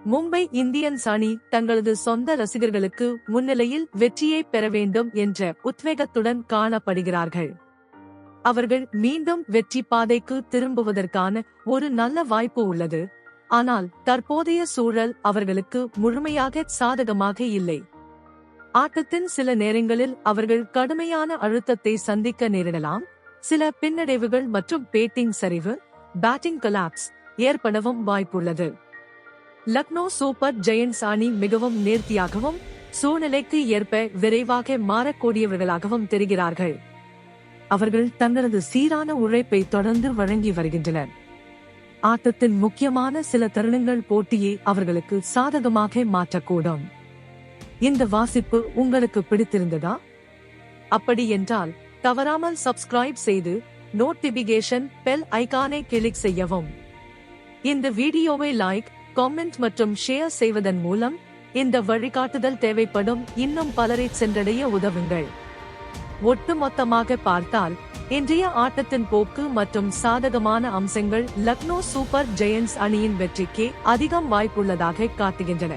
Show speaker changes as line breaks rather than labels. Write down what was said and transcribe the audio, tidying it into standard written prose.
Mumbai Indians அணி தங்களது சொந்த ரசிகர்களுக்கு முன்னிலையில் வெற்றியை பெற வேண்டும் என்ற உத்வேகத்துடன் காணப்படுகிறார்கள். அவர்கள் மீண்டும் வெற்றி பாதைக்கு திரும்புவதற்கான ஒரு நல்ல வாய்ப்பு உள்ளது. ஆனால் தற்போதைய சூழல் அவர்களுக்கு முழுமையாக சாதகமாக இல்லை. ஆட்டத்தின் சில நேரங்களில் அவர்கள் கடுமையான அழுத்தத்தை சந்திக்க நேரிடலாம். சில பின்னடைவுகள் மற்றும் பேட்டிங் சரிவு, பேட்டிங் கொலாப்ஸ் ஏற்படவும் வாய்ப்புள்ளது. லக்னோ சூப்பர் ஜெயண்ட்ஸ் அணி மிகவும் நேர்த்தியாகவும் சூழ்நிலைக்கு ஏற்ப விரைவாக மாறக்கூடியவர்களாகவும் தெரிகிறார்கள். அவர்கள் தங்களது சீரான உழைப்பை தொடர்ந்து வழங்கி வருகின்றனர். ஆட்டத்தின் முக்கியமான சில தருணங்கள் போட்டியை அவர்களுக்கு சாதகமாக மாற்றக்கூடும். இந்த வாசிப்பு உங்களுக்கு பிடித்திருந்ததா? அப்படி என்றால் தவறாமல் சப்ஸ்கிரைப் செய்து நோட்டிபிகேஷன் பெல் ஐகானை கிளிக் செய்யவும். இந்த வீடியோவை லைக், காமெண்ட் மற்றும் ஷேர் செய்வதன் மூலம் இந்த வழிகாட்டுதல் தேவைப்படும் இன்னும் பலரை சென்றடைய உதவுங்கள். ஒட்டுமொத்தமாக பார்த்தால் இன்றைய ஆட்டத்தின் போக்கு மற்றும் சாதகமான அம்சங்கள் லக்னோ சூப்பர் ஜெயண்ட்ஸ் அணியின் வெற்றிக்கு அதிகம் வாய்ப்புள்ளதாக காட்டுகின்றன.